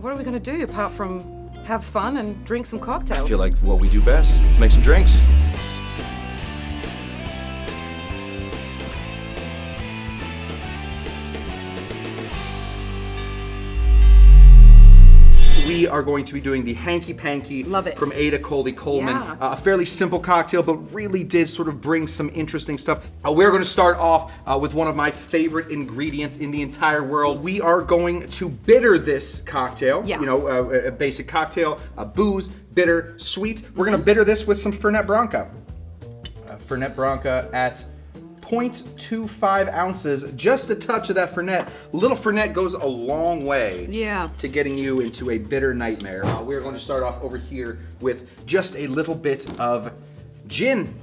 what are we gonna do apart from have fun and drink some cocktails? I feel like what we do best. Let's make some drinks. We are going to be doing the Hanky Panky Love it. from Ada Coleman. Yeah. A fairly simple cocktail, but really did sort of bring some interesting stuff. We're going to start off with one of my favorite ingredients in the entire world. We are going to bitter this cocktail. Yeah. You know, a basic cocktail, booze, bitter, sweet. We're going to bitter this with some Fernet Branca. Fernet Branca at 0.25 ounces, just a touch of that Fernet. Little Fernet goes a long way to getting you into a bitter nightmare. We're going to start off over here with just a little bit of gin.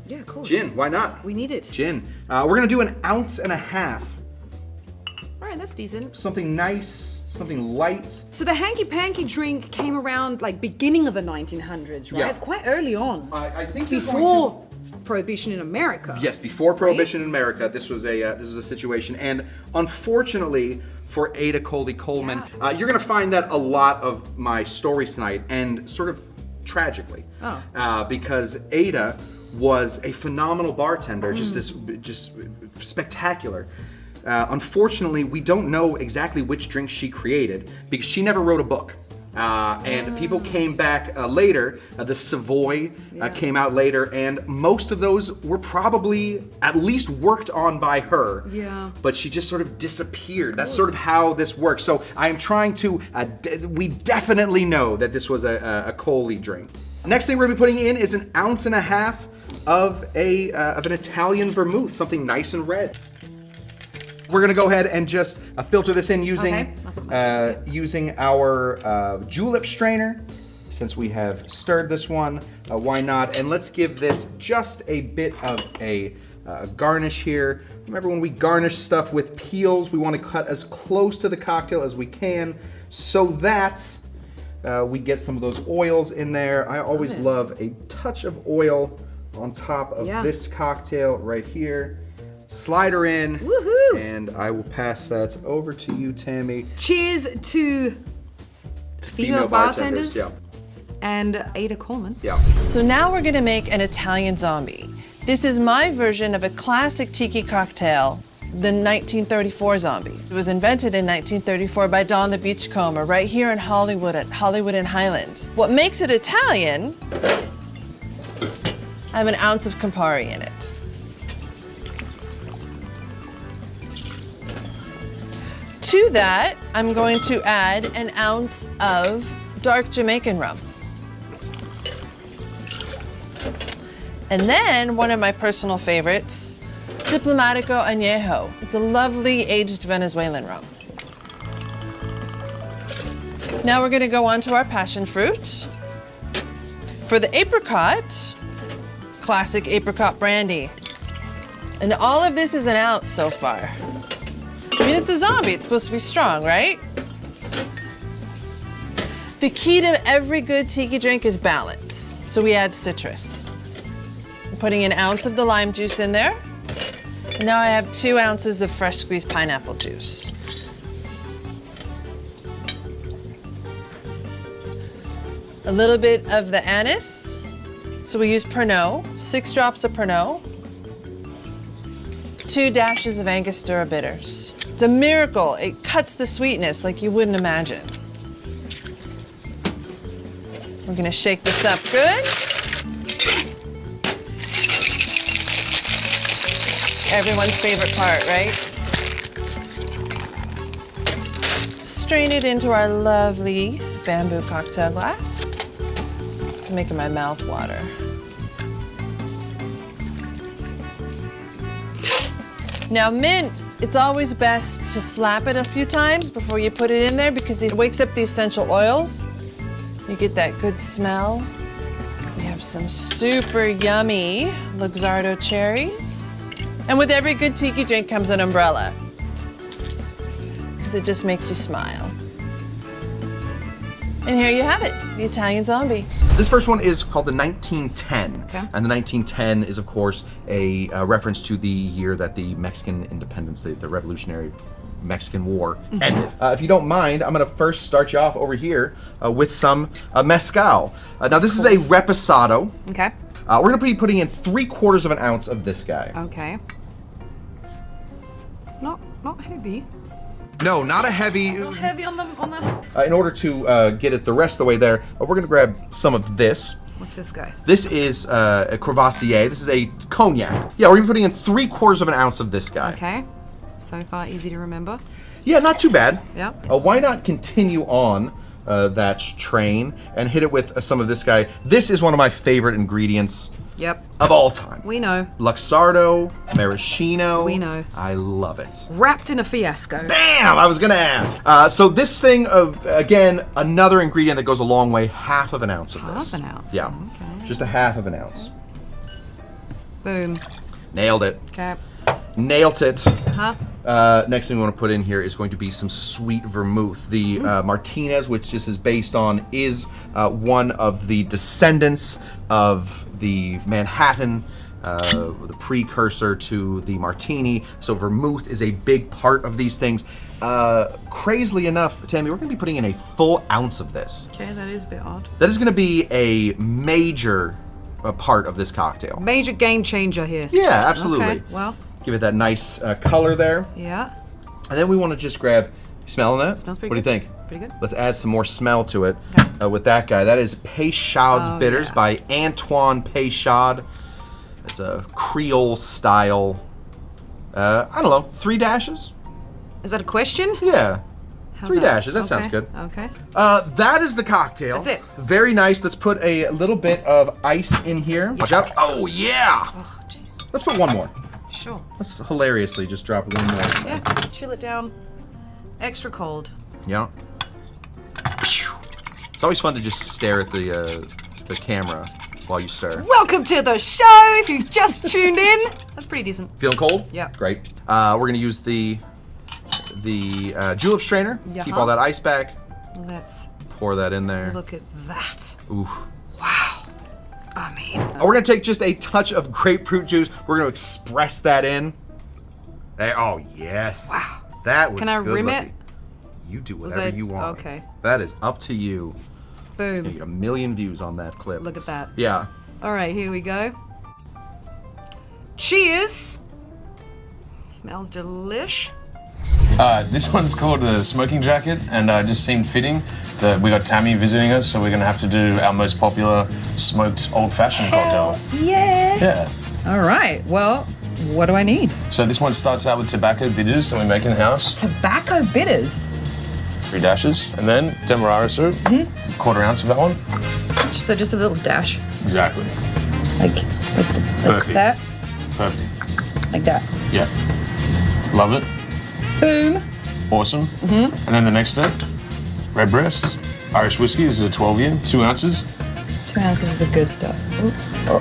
Yeah, of course. Gin, why not? We need it. Gin. We're gonna do 1.5 ounces. All right, that's decent. Something nice, something light. So the Hanky Panky drink came around like beginning of the 1900s, right? Yeah. It's quite early on. I think you're Before Prohibition in America. Yes, before Prohibition in America, this was a situation, and unfortunately for Ada Coleman, you're going to find that a lot of my stories tonight, and sort of tragically, because Ada was a phenomenal bartender, just spectacular. Unfortunately, we don't know exactly which drink she created because she never wrote a book. And people came back later. The Savoy came out later, and most of those were probably at least worked on by her. Yeah. But she just sort of disappeared. That's sort of how this works. So I am trying to. We definitely know that this was a Coley drink. Next thing we're gonna be putting in is 1.5 ounces of an Italian vermouth, something nice and red. We're gonna go ahead and just filter this in using using our julep strainer. Since we have stirred this one, why not? And let's give this just a bit of a garnish here. Remember, when we garnish stuff with peels, we want to cut as close to the cocktail as we can so that we get some of those oils in there. I always love a touch of oil on top of this cocktail right here. Slide her in. Woohoo! And I will pass that over to you, Tammy. Cheers to female bartenders yeah. and Ada Coleman. Yeah. So now we're gonna make an Italian zombie. This is my version of a classic tiki cocktail, the 1934 zombie. It was invented in 1934 by Don the Beachcomber right here in Hollywood at Hollywood and Highland. What makes it Italian, I have 1 ounce of Campari in it. To that, I'm going to add 1 ounce of dark Jamaican rum. And then one of my personal favorites, Diplomatico Añejo. It's a lovely aged Venezuelan rum. Now we're gonna go on to our passion fruit. For the apricot, classic apricot brandy. And all of this is 1 ounce so far. I mean, it's a zombie, it's supposed to be strong, right? The key to every good tiki drink is balance. So we add citrus. I'm putting 1 ounce of the lime juice in there. And now I have 2 ounces of fresh squeezed pineapple juice. A little bit of the anise. So we use Pernod, 6 drops of Pernod. 2 dashes of Angostura bitters. It's a miracle. It cuts the sweetness like you wouldn't imagine. We're gonna shake this up good. Everyone's favorite part, right? Strain it into our lovely bamboo cocktail glass. It's making my mouth water. Now mint, it's always best to slap it a few times before you put it in there because it wakes up the essential oils. You get that good smell. We have some super yummy Luxardo cherries. And with every good tiki drink comes an umbrella because it just makes you smile. And here you have it, the Italian zombie. This first one is called the 1910. Okay. And the 1910 is, of course, a reference to the year that the Mexican independence, the Revolutionary Mexican War ended. If you don't mind, I'm gonna first start you off over here with some mezcal. Now this is a reposado. Okay. We're gonna be putting in 3/4 of an ounce of this guy. Okay. Not heavy. No, not a heavy. Not heavy on the. In order to get it the rest of the way there, we're gonna grab some of this. What's this guy? This is a Crevassier. This is a cognac. Yeah, we're gonna be putting in 3/4 of an ounce of this guy. Okay. So far, easy to remember. Yeah, not too bad. Yeah. Why not continue on that train and hit it with some of this guy? This is one of my favorite ingredients Yep. of all time. We know. Luxardo, maraschino. We know. I love it. Wrapped in a fiasco. Damn, I was gonna ask. So this thing, again, another ingredient that goes a long way, 1/2 of an ounce of this. 1/2 ounce. Yeah, Okay. just 1/2 of an ounce. Boom. Nailed it. Okay. Nailed it. Huh? Next thing we want to put in here is going to be some sweet vermouth. The Martinez, which this is based on, is one of the descendants of the Manhattan, the precursor to the Martini. So vermouth is a big part of these things. Crazily enough, Tammy, we're going to be putting in a full ounce of this. Okay, that is a bit odd. That is going to be a major part of this cocktail. Major game changer here. Yeah, absolutely. Okay, well. Give it that nice color there. Yeah. And then we want to just grab, smelling that? Smells pretty What good. do you think? Pretty good. Let's add some more smell to it with that guy. That is Peychaud's Bitters yeah. by Antoine Peychaud. It's a Creole style, I don't know, 3 dashes? Is that a question? Yeah. How's 3 that? dashes, that Okay, sounds good. Okay. That is the cocktail. That's it. Very nice. Let's put a little bit of ice in here. Watch out. Oh, yeah. Oh, jeez. Let's put one more. Sure. Let's hilariously just drop one more. Yeah. Chill it down. Extra cold. Yeah. It's always fun to just stare at the camera while you stir. Welcome to the show. If you've just tuned in, that's pretty decent. Feeling cold? Yeah. Great. We're gonna use the julep strainer. Yeah. Keep all that ice back. Let's Pour that in there. look at that. Ooh. Wow. I mean, We're gonna take just a touch of grapefruit juice. We're gonna express that in. There. Oh yes. Wow. That was Can I good rim looking. it? You do Was whatever I- you want. okay. That is up to you. You boom. get 1 million views on that clip. Look at that. Yeah. All right, here we go. Cheers. Smells delish. This one's called the Smoking Jacket, and just seemed fitting that we got Tamee visiting us, so we're gonna have to do our most popular smoked old-fashioned cocktail. Yeah. Yeah. All right. Well, what do I need? So this one starts out with tobacco bitters that we make in house, Tobacco bitters. 3 dashes, and then demerara syrup, 1/4 ounce of that one. So just a little dash, Exactly. like Perfect. that, Perfect. like that. Yeah. Love it. Boom. Awesome. And then the next step, redbreast, Irish whiskey. This is a 12-year, 2 ounces. 2 ounces is the good stuff. Oh.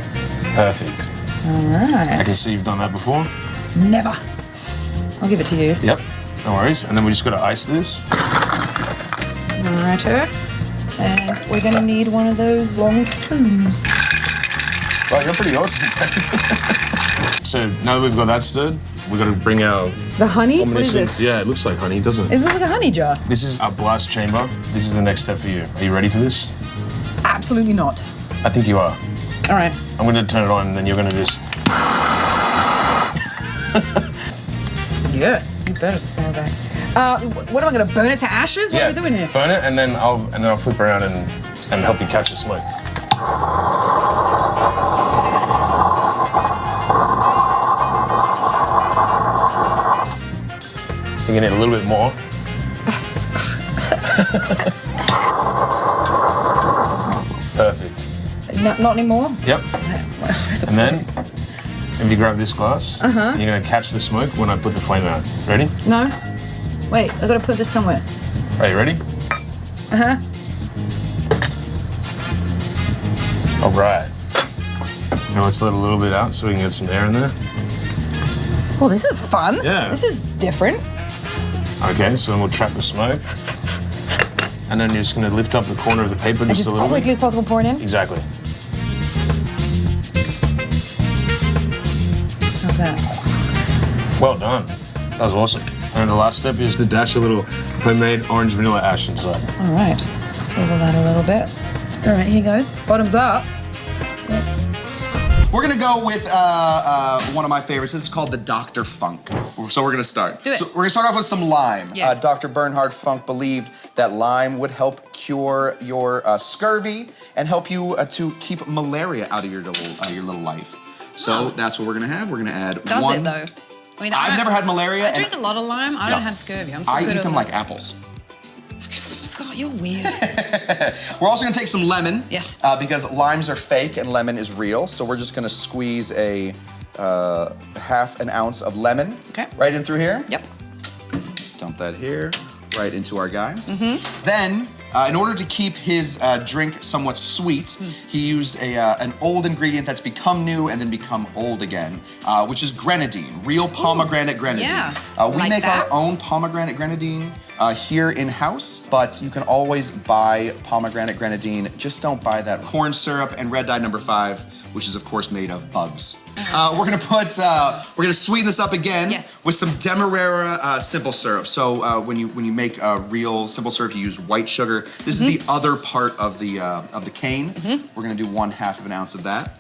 Perfect. All I right. can see you've done that before. Never. I'll give it to you. Yep. No worries. And then we just got to ice this. Righto. And we're gonna need one of those long spoons. Well, you're pretty awesome. So now that we've got that stirred, we've got to bring our The honey? What is omniscience. this? Yeah, it looks like honey, doesn't it? Is this like a honey jar? This is our blast chamber. This is the next step for you. Are you ready for this? Absolutely not. I think you are. All right. I'm going to turn it on, and then you're going to just. Yeah. You better smell that. What am I gonna burn it to ashes? What are we doing here? Burn it, and then I'll flip around and help you catch the smoke. I think you need a little bit more. Perfect. Not anymore. Yep. And then, if you grab this glass, you're gonna catch the smoke when I put the flame out. Ready? No. Wait, I gotta put this somewhere. Are you ready? All right. Now let's let a little bit out so we can get some air in there. Well, this is fun. Yeah. This is different. Okay, so then we'll trap the smoke. And then you're just gonna lift up the corner of the paper And just just a little quickly bit. as possible pour it in. Exactly. How's that? Well done. That was awesome. And the last step is to dash a little homemade orange vanilla ash inside. All right, swivel that a little bit. All right, here goes. Bottoms up. We're gonna go with one of my favorites. This is called the Dr. Funk. So we're gonna start. Do it. So we're gonna start off with some lime. Yes. Dr. Bernhard Funk believed that lime would help cure your scurvy and help you to keep malaria out of your little life. So that's what we're gonna have. We're gonna add Does one. it though? I mean, I've never had malaria. I drink a lot of lime. I don't have scurvy. I'm so I good eat at them like apples. Scott, you're weird. We're also gonna take some lemon. Yes. Because limes are fake and lemon is real. So we're just gonna squeeze a half an ounce of lemon right in through here. Yep. Dump that here, right into our guy. Then, in order to keep his drink somewhat sweet, he used an old ingredient that's become new and then become old again, which is grenadine, real pomegranate grenadine. Yeah, We like make that. our own pomegranate grenadine here in-house, but you can always buy pomegranate grenadine. Just don't buy that corn syrup and red dye number 5, which is of course made of bugs. We're gonna sweeten this up again with some Demerara simple syrup. So when you make real simple syrup, you use white sugar. This is the other part of the cane. We're gonna do 1/2 of an ounce of that.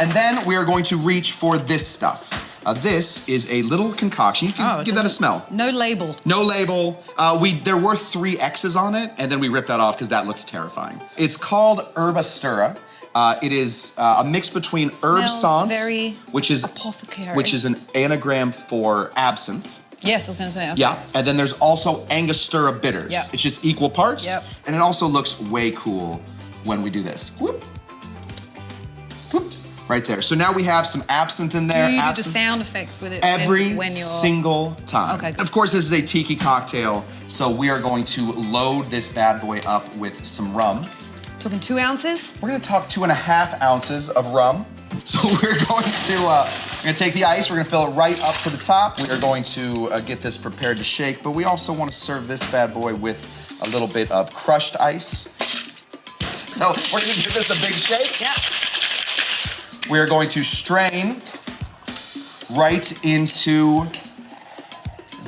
And then we are going to reach for this stuff. This is a little concoction. You can give that a smell. No label. No label. There were 3 X's on it, and then we ripped that off because that looked terrifying. It's called Herbastura. It is a mix between herb sans, which is apothecary. which is an anagram for absinthe. Yes, I was gonna say. Okay. Yeah, and then there's also Angostura bitters. Yep. It's just equal parts. Yep. And it also looks way cool when we do this. Whoop. Whoop. Right there. So now we have some absinthe in there. Do you do the sound effects with it every when you're... single time. Okay, good. Of course, this is a tiki cocktail, so we are going to load this bad boy up with some rum. Talking 2 ounces? We're gonna talk 2.5 ounces of rum. So we're going to take the ice, we're gonna fill it right up to the top. We are going to get this prepared to shake, but we also want to serve this bad boy with a little bit of crushed ice. So we're gonna give this a big shake. Yeah. We are going to strain right into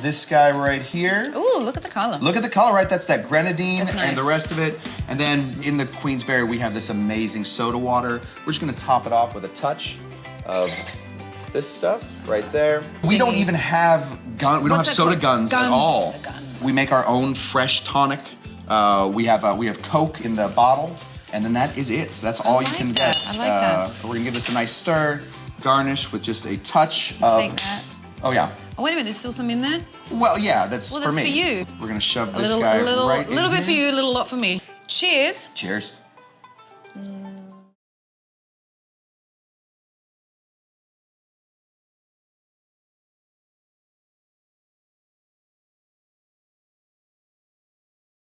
this guy right here. Ooh, look at the color. Look at the color, right? That's that grenadine That's nice. and the rest of it. And then in the Queensberry, we have this amazing soda water. We're just gonna top it off with a touch of this stuff right there. We don't even have we don't have soda guns at all. We make our own fresh tonic. We have Coke in the bottle, and then that is it. So that's all you can get. I like that. We're gonna give this a nice stir, garnish with just a touch of. Take that. Oh yeah. Oh, wait a minute, there's still some in there? Well, yeah, that's Well, for that's me. for you. We're gonna shove A this little, guy a little, right in little bit for here. you, a little lot for me. Cheers. Cheers.